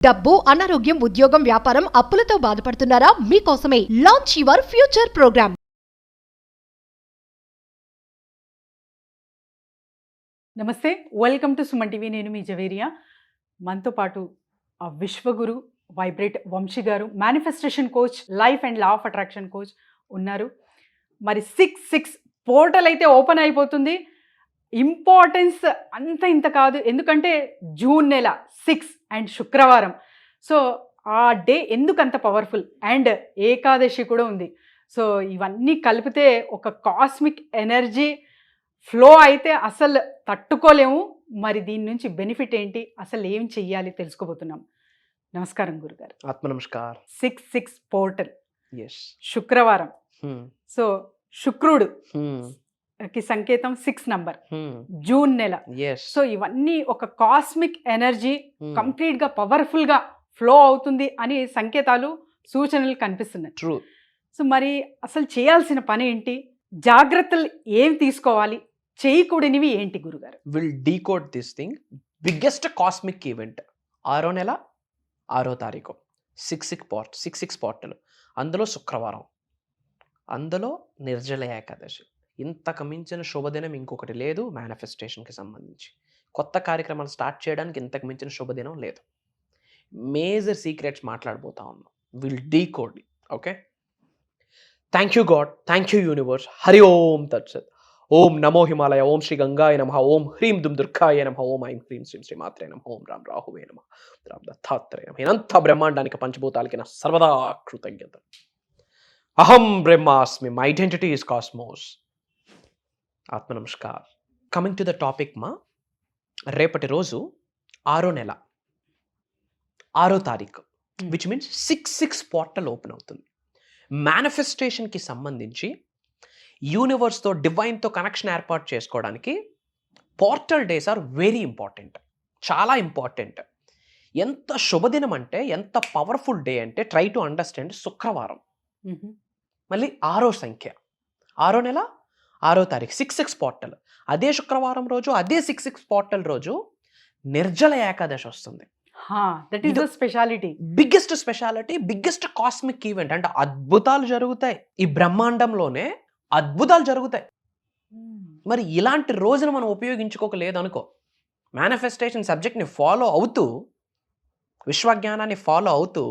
డబ్బు, అనారోగ్యం, ఉద్యోగం, వ్యాపారం, అప్పులతో బాధపడుతున్నారా? మీకోసమే లాంచ్ యువర్ ఫ్యూచర్ ప్రోగ్రామ్. నమస్తే, వెల్కమ్ టు సుమన్ టీవీ. నేను మీ జవేరియా. మనతో పాటు విశ్వగురు వైబ్రేట్ వంశీ గారు, manifestation coach, life and law of attraction coach ఉన్నారు. మరి 6/6 పోర్టల్ అయితే ఓపెన్ అయిపోతుంది. ఇంపార్టెన్స్ అంత ఇంత కాదు, ఎందుకంటే జూన్ నెల 6 అండ్ శుక్రవారం. సో ఆ డే ఎందుకు అంత పవర్ఫుల్, అండ్ ఏకాదశి కూడా ఉంది. సో ఇవన్నీ కలిపితే ఒక కాస్మిక్ ఎనర్జీ ఫ్లో అయితే అసలు తట్టుకోలేము. మరి దీని నుంచి బెనిఫిట్ ఏంటి, అసలు ఏం చెయ్యాలి తెలుసుకోబోతున్నాం. నమస్కారం గురుగారు. ఆత్మ నమస్కార్. 6/6 పోర్టల్, ఎస్, శుక్రవారం. సో శుక్రుడు కి సంకేతం 6 నంబర్, జూన్ నెల. ఎస్. సో ఇవన్నీ ఒక కాస్మిక్ ఎనర్జీ కంప్లీట్ గా పవర్ఫుల్ గా ఫ్లో అవుతుంది అని సంకేతాలు, సూచనలు కనిపిస్తున్నాయి. ట్రూ. సో మరి అసలు చేయాల్సిన పని ఏంటి, జాగ్రత్తలు ఏం తీసుకోవాలి, చేయకూడనివి ఏంటి గురుగారు? Will decode this thing. Biggest cosmic event 6వ నెల 6వ తారీఖు 6/6 పోర్టల్. అందులో శుక్రవారం, అందులో నిర్జల ఏకాదశి. ఇంతకు మించిన శుభదినం ఇంకొకటి లేదు. మేనిఫెస్టేషన్కి సంబంధించి కొత్త కార్యక్రమాలు స్టార్ట్ చేయడానికి ఇంతకు మించిన శుభదినం లేదు. మేజర్ సీక్రెట్స్ మాట్లాడబోతా ఉన్నాం. Will decode. Okay, thank you god, thank you universe. Hari Om తత్సత్. ఓం నమో హిమాలయ, ఓం శ్రీ గంగాయ నమః, ఓం హ్రీం దుమ్ దుర్గాయ నమః, ఓం ఐం హ్రీం శ్రీం శ్రీమాత్రే నమః, ఓం రామ్ రాహువే నమః, రామ్ దత్తాత్రేయ నమః. ఇదంతా బ్రహ్మాండానికి, పంచభూతాలకి నా సర్వదా కృతజ్ఞత. అహం బ్రహ్మాస్మి, మై ఐడెంటిటీ ఇస్ కాస్మోస్. ఆత్మ నమస్కార్. కమింగ్ టు ద టాపిక్ మా, రేపటి రోజు 6వ నెల 6వ తారీఖు, విచ్ మీన్స్ 6/6 పోర్టల్ ఓపెన్ అవుతుంది. మేనిఫెస్టేషన్కి సంబంధించి యూనివర్స్తో, డివైన్తో కనెక్షన్ ఏర్పాటు చేసుకోవడానికి portal days are very important, చాలా ఇంపార్టెంట్. ఎంత శుభదినం అంటే, ఎంత పవర్ఫుల్ డే అంటే, ట్రై టు అండర్స్టాండ్. శుక్రవారం, మళ్ళీ 6వ సంఖ్య, 6వ నెల 6వ తారీఖు, 6/6 పోర్టల్. అదే శుక్రవారం రోజు, అదే 6/6 పోర్టల్ రోజు నిర్జల ఏకాదశి వస్తుంది. That is the speciality, biggest speciality, biggest cosmic event. అంటే అద్భుతాలు జరుగుతాయి ఈ బ్రహ్మాండంలోనే, అద్భుతాలు జరుగుతాయి. మరి ఇలాంటి రోజును మనం ఉపయోగించుకోకలేదనుకో, మేనిఫెస్టేషన్ సబ్జెక్ట్ని ఫాలో అవుతూ, విశ్వజ్ఞానాన్ని ఫాలో అవుతూ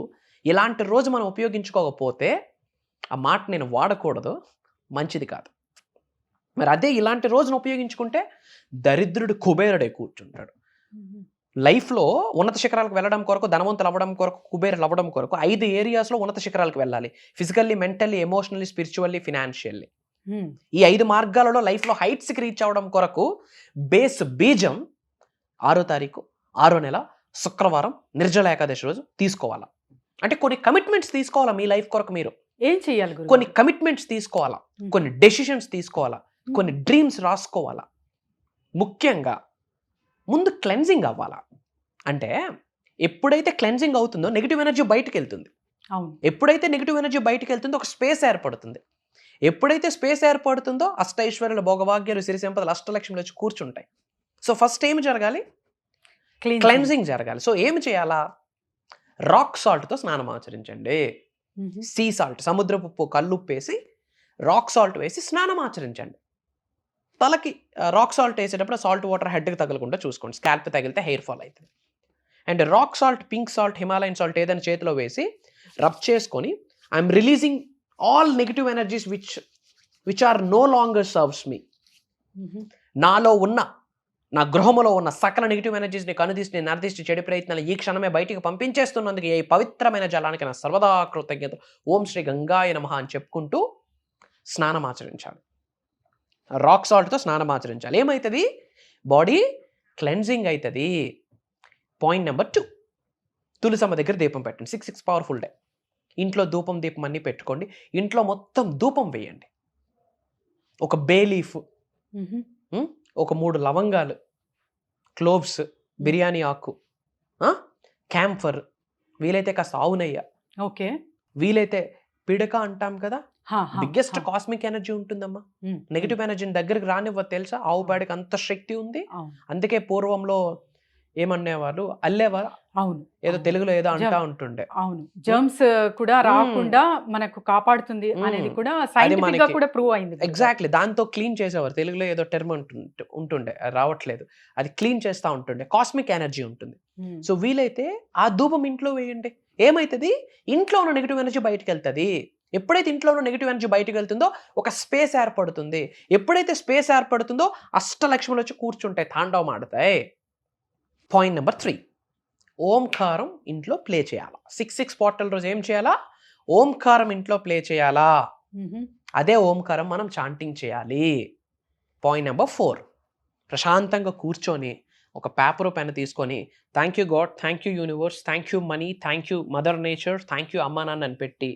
ఇలాంటి రోజు మనం ఉపయోగించుకోకపోతే, ఆ మాట నేను వాడకూడదు, మంచిది కాదు. మరి అదే ఇలాంటి రోజును ఉపయోగించుకుంటే దరిద్రుడు కుబేరుడే కూర్చుంటాడు. లైఫ్లో ఉన్నత శిఖరాలకు వెళ్ళడం కొరకు, ధనవంతులు అవ్వడం కొరకు, కుబేరులు అవ్వడం కొరకు 5 ఏరియాస్లో ఉన్నత శిఖరాలకు వెళ్ళాలి. Physically, mentally, emotionally, spiritually, financially. ఈ 5 మార్గాలలో లైఫ్లో హైట్స్కి రీచ్ అవ్వడం కొరకు బీజం 6వ తారీఖు 6వ నెల శుక్రవారం నిర్జల ఏకాదశి రోజు తీసుకోవాలా. అంటే కొన్ని కమిట్మెంట్స్ తీసుకోవాలా మీ లైఫ్ కొరకు. మీరు ఏం చేయాలి? కొన్ని కమిట్మెంట్స్ తీసుకోవాలా, కొన్ని డెసిషన్స్ తీసుకోవాలా, కొన్ని డ్రీమ్స్ రాసుకోవాలా. ముఖ్యంగా ముందు క్లెన్జింగ్ అవ్వాలా. అంటే ఎప్పుడైతే క్లెన్జింగ్ అవుతుందో నెగిటివ్ ఎనర్జీ బయటకు వెళ్తుంది. ఎప్పుడైతే నెగిటివ్ ఎనర్జీ బయటకు వెళ్తుందో ఒక స్పేస్ ఏర్పడుతుంది. ఎప్పుడైతే స్పేస్ ఏర్పడుతుందో అష్టైశ్వర్యాలు, భోగభాగ్యాలు, సిరి సంపదలు, అష్టలక్ష్ములు వచ్చి కూర్చుంటాయి. సో ఫస్ట్ ఏమి జరగాలి? క్లెన్జింగ్ జరగాలి. సో ఏమి చేయాలా? రాక్ సాల్ట్తో స్నానం ఆచరించండి. సీ సాల్ట్, సముద్రపు ఉప్పు, కల్లుప్పు వేసి, రాక్ సాల్ట్ వేసి స్నానం ఆచరించండి. తలకి రాక్ సాల్ట్ వేసేటప్పుడు సాల్ట్ వాటర్ హెడ్కి తగలకుండా చూసుకోండి. స్కాల్ప్ తగిలితే హెయిర్ ఫాల్ అవుతుంది. And rock salt, pink salt, Himalayan salt ఏదైనా చేతిలో వేసి రబ్ చేసుకొని, I'm releasing all negative energies which are no longer serves me. నాలో ఉన్న, నా గృహములో ఉన్న సకల నెగిటివ్ ఎనర్జీస్ని కనుదీసి, నేను నరదీసి, చెడు ప్రయత్నాలు ఈ క్షణమే బయటికి పంపించేస్తున్నందుకు ఈ పవిత్రమైన జలానికి నా సర్వదా కృతజ్ఞత. ఓం శ్రీ గంగాయ నమః అని చెప్పుకుంటూ స్నానం ఆచరించాలి. రాక్ సాల్ట్తో స్నానం ఆచరించాలి. ఏమవుతుంది? బాడీ క్లెన్జింగ్ అవుతుంది. పాయింట్ నెంబర్ 2, తులసమ్మ దగ్గర దీపం పెట్టండి. 6/6 పవర్ఫుల్ డే. ఇంట్లో ధూపం, దీపం అన్నీ పెట్టుకోండి. ఇంట్లో మొత్తం ధూపం వేయండి. ఒక బే లీఫ్, ఒక 3 లవంగాలు, క్లోవ్స్, బిర్యానీ ఆకు, క్యాంఫర్, వీలైతే కాస్త ఆవు నెయ్యి, ఓకే, వీలైతే పిడక అంటాం కదా, బిగ్గెస్ట్ కాస్మిక్ ఎనర్జీ ఉంటుందమ్మా. నెగిటివ్ ఎనర్జీని దగ్గరికి రానివ్వదు తెలుసా? ఆవు పేడకి అంత శక్తి ఉంది. అందుకే పూర్వంలో ఏమనేవాళ్ళు, అల్లేవారు, అవును ఏదో అవును. తెలుగులో ఏదో అంటా Germ- ఉంటుండే. అవును జర్మ్స్ కూడా రాకుండా మనకు కాపాడుతుంది అనేది కూడా సైంటిఫిక్ గా మనకి- కూడా ప్రూవ్ అయింది గురుగారు. ఎగ్జాక్ట్లీ దాంతో క్లీన్ చేసేవారు. తెలుగులో ఏదో టర్మ్ ఉంటుండే, అది రావట్లేదు. అది క్లీన్ చేస్తూ ఉంటుండే. కాస్మిక్ ఎనర్జీ ఉంటుంది. Hmm. సో వీలైతే ఆ ధూపం ఇంట్లో వేయండి. ఏమవుతుంది, ఇంట్లో ఉన్న నెగిటివ్ ఎనర్జీ బయటకు వెళ్తుంది. ఎప్పుడైతే ఇంట్లో ఉన్న నెగిటివ్ ఎనర్జీ బయటకు వెళ్తుందో ఒక స్పేస్ ఏర్పడుతుంది. ఎప్పుడైతే స్పేస్ ఏర్పడుతుందో అష్టలక్ష్ములు వచ్చి కూర్చుంటాయి, తాండవం ఆడతాయి. పాయింట్ నెంబర్ 3, ఓంకారం ఇంట్లో ప్లే చేయాలా. 6/6 పోర్టల్ రోజు ఏం చేయాలా, ఓంకారం ఇంట్లో ప్లే చేయాలా. Mhm. అదే ఓంకారం మనం చాంటింగ్ చేయాలి. పాయింట్ నెంబర్ 4, ప్రశాంతంగా కూర్చొని ఒక పేపర్ పెన్ తీసుకొని thank you god, thank you universe, thank you money, thank you mother nature, thank you అమ్మా నాన్న అని పెట్టి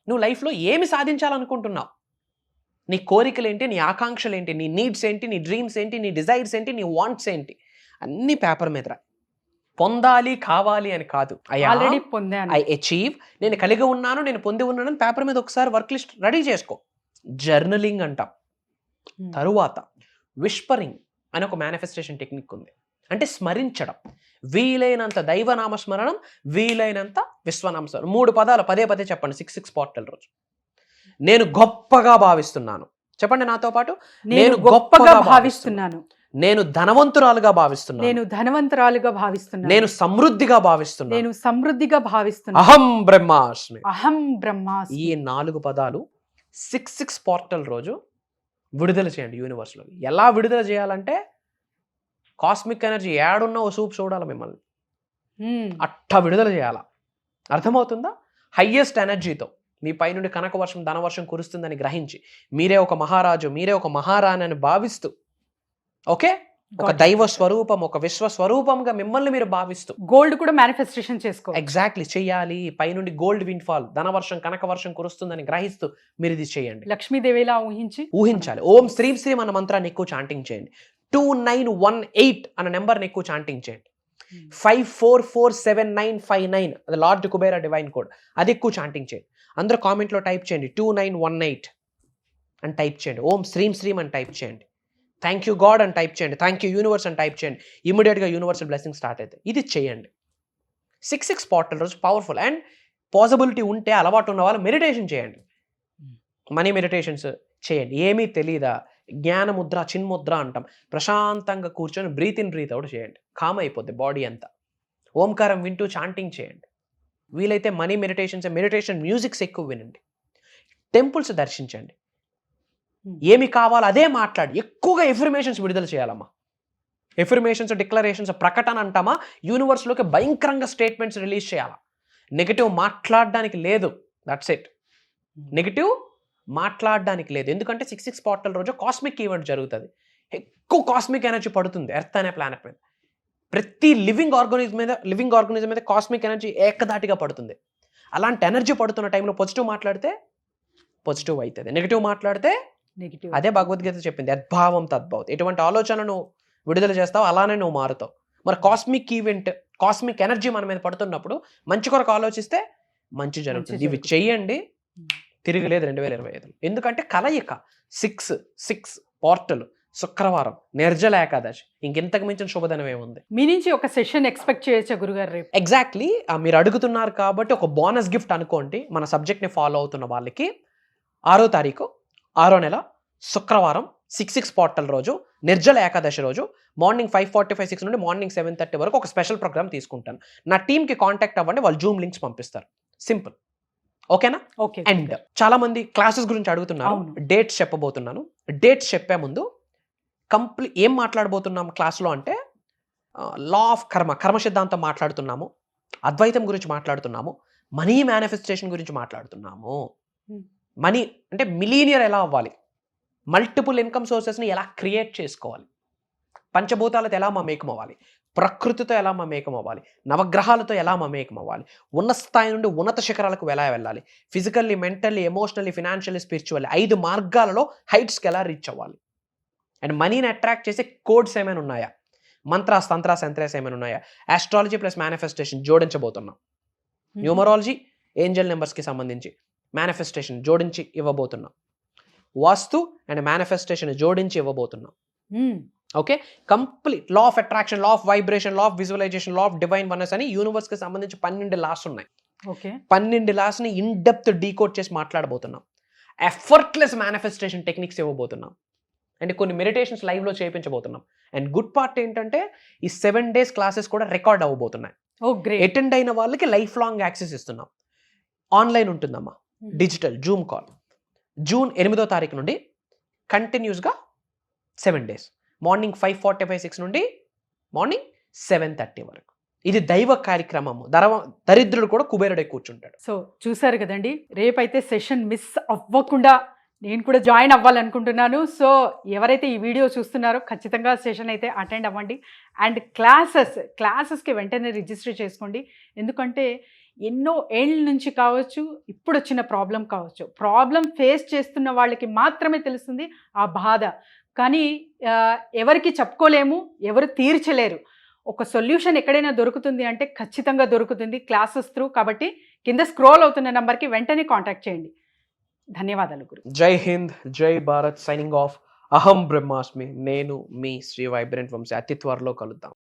నువ్వు లైఫ్లో ఏమి సాధించాలనుకుంటున్నావు, నీ కోరికలు ఏంటి, నీ ఆకాంక్షలు ఏంటి, నీ నీడ్స్ ఏంటి, నీ డ్రీమ్స్ ఏంటి, నీ డిజైర్స్ ఏంటి, నీ వాంట్స్ ఏంటి, అన్ని పేపర్ మీద రా. పొందాలి కావాలి అని కాదు. ఆల్రెడీ పొందాను. ఐ అచీవ్, నేను కలిగి ఉన్నాను, నేను పొంది ఉన్నాను పేపర్ మీద ఒకసారి వర్క్ లిస్ట్ రెడీ చేసుకో. జర్నలింగ్ అంటాం. Hmm. తరువాత విస్పరింగ్ అని ఒక మేనిఫెస్టేషన్ టెక్నిక్ ఉంది. అంటే స్మరించడం, వీలైనంత దైవనామ స్మరణం, వీలైనంత విశ్వనామ స్మరణం. 3 పదాలు పదే పదే చెప్పండి 6/6 పోర్టల్ రోజు. నేను గొప్పగా భావిస్తున్నాను, చెప్పండి నాతో పాటు. నేను గొప్పగా భావిస్తున్నాను, నేను ధనవంతురాలుగా భావిస్తున్నాను, నేను ధనవంతురాలుగా భావిస్తున్నాను, నేను సమృద్ధిగా భావిస్తున్నాను, నేను సమృద్ధిగా భావిస్తున్నాను, అహం బ్రహ్మాస్మి. అహం బ్రహ్మాస్మి. ఈ 4 పదాలు 6/6 పోర్టల్ రోజు విడుదల చేయండి యూనివర్స్లో. ఎలా విడుదల చేయాలంటే కాస్మిక్ ఎనర్జీ ఏడున్న ఓ సూప్ చూడాలి మిమ్మల్ని, Hmm. అట్టా విడుదల చేయాలా. అర్థమవుతుందా? హయ్యెస్ట్ ఎనర్జీతో మీ పైనుండి కనకవర్షం ధనవర్షం కురుస్తుందని గ్రహించి మీరే ఒక మహారాజు, మీరే ఒక మహారాణి అని భావిస్తూ, ఓకే, ఒక Got it. దైవ స్వరూపం, ఒక విశ్వ స్వరూపంగా మిమ్మల్ని మీరు భావిస్తూ గోల్డ్ కూడా మేనిఫెస్టేషన్ చేసుకో. ఎగ్జాక్ట్లీ చెయ్యాలి. పైనుండి గోల్డ్ విండ్ఫాల్, ధనవర్షం కనకవర్షం కురుస్తుందని గ్రహిస్తూ మీరు ఇది చేయండి. లక్ష్మీదేవిలా ఊహించాలి. ఓం శ్రీం శ్రీం అన్న మంత్రాన్ని ఎక్కువ చాంటింగ్ చేయండి. 2918 అన్న నెంబర్ని ఎక్కువ చాంటింగ్ చేయండి. 54479959 అది లార్డ్ కుబేరా డివైన్ కోడ్, అది ఎక్కువ చాంటింగ్ చేయండి. అందరూ కామెంట్లో టైప్ చేయండి 2918 అని టైప్ చేయండి. ఓం శ్రీం శ్రీం అని టైప్ చేయండి. థ్యాంక్ యూ గాడ్ అని టైప్ చేయండి. థ్యాంక్ యూ యూనివర్స్ అని టైప్ చేయండి. ఇమీడియట్గా యూనివర్సల్ బ్లెస్సింగ్ స్టార్ట్ అవుతాయి. ఇది చేయండి. 6/6 పోర్టల్ రోజు పవర్ఫుల్. అండ్ పాసిబిలిటీ ఉంటే అలవాటు ఉన్న వాళ్ళు మెడిటేషన్ చేయండి. మనీ మెడిటేషన్స్ చేయండి. ఏమీ తెలీదా, జ్ఞానముద్ర చిన్ముద్ర అంటాం. ప్రశాంతంగా కూర్చొని బ్రీత్ ఇన్ బ్రీత్ అవుట్ చేయండి. కామ్ అయిపోద్ది బాడీ అంతా. ఓంకారం వింటూ చాంటింగ్ చేయండి. వీలైతే మనీ మెడిటేషన్ మ్యూజిక్స్ ఎక్కువ వినండి. టెంపుల్స్ దర్శించండి. ఏమి కావాలో అదే మాట్లాడి ఎక్కువగా ఎఫర్మేషన్స్ విడుదల చేయాలమ్మా. ఎఫర్మేషన్స్, డిక్లరేషన్స్, ప్రకటన అంటామా, యూనివర్స్లోకి భయంకరంగా స్టేట్మెంట్స్ రిలీజ్ చేయాలా. నెగిటివ్ మాట్లాడడానికి లేదు. That's it. నెగిటివ్ మాట్లాడడానికి లేదు. ఎందుకంటే 6/6 పోర్టల్ రోజు కాస్మిక్ ఈవెంట్ జరుగుతుంది. ఎక్కువ కాస్మిక్ ఎనర్జీ పడుతుంది ఎర్త్ అనే ప్లానెట్ మీద. ప్రతి లివింగ్ ఆర్గనిజం మీద కాస్మిక్ ఎనర్జీ ఏకదాటిగా పడుతుంది. అలాంటి ఎనర్జీ పడుతున్న టైంలో పాజిటివ్ మాట్లాడితే పాజిటివ్ అవుతుంది, నెగిటివ్ మాట్లాడితే నెగిటివ్. అదే భగవద్గీత చెప్పింది, యద్భావం తద్భవతి. ఎటువంటి ఆలోచనను విడుదల చేస్తావు అలానే నువ్వు మారుతావు. మరి కాస్మిక్ ఈవెంట్, కాస్మిక్ ఎనర్జీ మన మీద పడుతున్నప్పుడు మంచి కొరకు ఆలోచిస్తే మంచి జరుగుతుంది. ఇవి చెయ్యండి, తిరిగిలేదు 2025. ఎందుకంటే కలయిక 6/6 పోర్టల్, శుక్రవారం, నిర్జల ఏకాదశి, ఇంకెంతకు మించిన శుభదినం ఏముంది. మీ నుంచి ఒక సెషన్ ఎక్స్పెక్ట్ చేయొచ్చా గురుగారు రేపు? ఎగ్జాక్ట్లీ మీరు అడుగుతున్నారు కాబట్టి ఒక బోనస్ గిఫ్ట్ అనుకోండి. మన సబ్జెక్ట్ని ఫాలో అవుతున్న వాళ్ళకి 6వ తారీఖు 6వ నెల శుక్రవారం 6/6 పోర్టల్ రోజు, నిర్జల ఏకాదశి రోజు మార్నింగ్ 5:45 నుండి మార్నింగ్ 7:30 వరకు ఒక స్పెషల్ ప్రోగ్రామ్ తీసుకుంటాను. నా టీంకి కాంటాక్ట్ అవ్వండి, వాళ్ళు జూమ్ లింక్స్ పంపిస్తారు. సింపుల్, ఓకేనా? ఓకే. అండ్ చాలా మంది క్లాసెస్ గురించి అడుగుతున్నారు. అవును. డేట్స్ చెప్పబోతున్నాను. డేట్స్ చెప్పే ముందు ఏం మాట్లాడబోతున్నాం క్లాస్లో అంటే లా ఆఫ్ కర్మ సిద్ధాంతం మాట్లాడుతున్నాము, అద్వైతం గురించి మాట్లాడుతున్నాము, మనీ మేనిఫెస్టేషన్ గురించి మాట్లాడుతున్నాము. మనీ అంటే మిలీనియర్ ఎలా అవ్వాలి, మల్టిపుల్ ఇన్కమ్ సోర్సెస్ని ఎలా క్రియేట్ చేసుకోవాలి, పంచభూతాలతో ఎలా మమేకం అవ్వాలి, ప్రకృతితో ఎలా మమేకం అవ్వాలి, నవగ్రహాలతో ఎలా మమేకం అవ్వాలి, ఉన్న స్థాయి నుండి ఉన్నత శిఖరాలకు ఎలా వెళ్ళాలి, physically, mentally, emotionally, financially, spiritually 5 మార్గాలలో హైట్స్కి ఎలా రీచ్ అవ్వాలి. అండ్ మనీని అట్రాక్ట్ చేసే కోడ్స్ ఏమైనా ఉన్నాయా, మంత్రాస్, తంత్రాస్, యంత్రాస్ ఏమైనా ఉన్నాయా, ఆస్ట్రాలజీ ప్లస్ మేనిఫెస్టేషన్ జోడించబోతున్నాం. న్యూమరాలజీ, ఏంజల్ నెంబర్స్కి సంబంధించి మేనిఫెస్టేషన్ జోడించి ఇవ్వబోతున్నాం. వాస్తు అండ్ మేనిఫెస్టేషన్ జోడించి ఇవ్వబోతున్నాం. Okay, complete law of attraction, law of vibration, law of visualisation, law of divine oneness అని యూనివర్స్కి సంబంధించి 12 లాస్ ఉన్నాయి. ఓకే 12 లాస్ని ఇన్ డెప్త్ డీకోడ్ చేసి మాట్లాడబోతున్నాం. ఎఫర్ట్లెస్ మేనిఫెస్టేషన్ టెక్నిక్స్ ఇవ్వబోతున్నాం. అండ్ కొన్ని మెడిటేషన్స్ లైవ్లో చేయించబోతున్నాం. అండ్ గుడ్ పార్ట్ ఏంటంటే ఈ 7 days క్లాసెస్ కూడా రికార్డ్ అవ్వబోతున్నాయి. ఓ గ్రేట్. అటెండ్ అయిన వాళ్ళకి లైఫ్ లాంగ్ యాక్సెస్ ఇస్తున్నాం. ఆన్లైన్ ఉంటుందమ్మా, డిజిటల్ జూమ్ కాల్. జూన్ 8వ తారీఖు నుండి కంటిన్యూస్గా 7 days, మార్నింగ్ 5:45-6 నుండి మార్నింగ్ 7:30 వరకు. ఇది దైవ కార్యక్రమము. దరిద్రుడు కూడా కుబేరుడై కూర్చుంటాడు. సో చూసారు కదండి, రేపైతే సెషన్ మిస్ అవ్వకుండా నేను కూడా జాయిన్ అవ్వాలనుకుంటున్నాను. సో ఎవరైతే ఈ వీడియో చూస్తున్నారో ఖచ్చితంగా సెషన్ అయితే అటెండ్ అవ్వండి. అండ్ క్లాసెస్కి వెంటనే రిజిస్టర్ చేసుకోండి. ఎందుకంటే ఎన్నో ఏళ్ళ నుంచి కావచ్చు, ఇప్పుడు వచ్చిన ప్రాబ్లం ఫేస్ చేస్తున్న వాళ్ళకి మాత్రమే తెలుస్తుంది ఆ బాధ. కానీ ఎవరికి చెప్పుకోలేము, ఎవరు తీర్చలేరు. ఒక సొల్యూషన్ ఎక్కడైనా దొరుకుతుంది అంటే ఖచ్చితంగా దొరుకుతుంది క్లాసెస్ త్రూ. కాబట్టి కింద స్క్రోల్ అవుతున్న నెంబర్కి వెంటనే కాంటాక్ట్ చేయండి. ధన్యవాదాలు గురు. జై హింద్, జై భారత్. Signing off. అహం బ్రహ్మాస్మి. నేను మీ శ్రీ వైబ్రెంట్ వంశీ. అతి త్వరలో కలుద్దాం.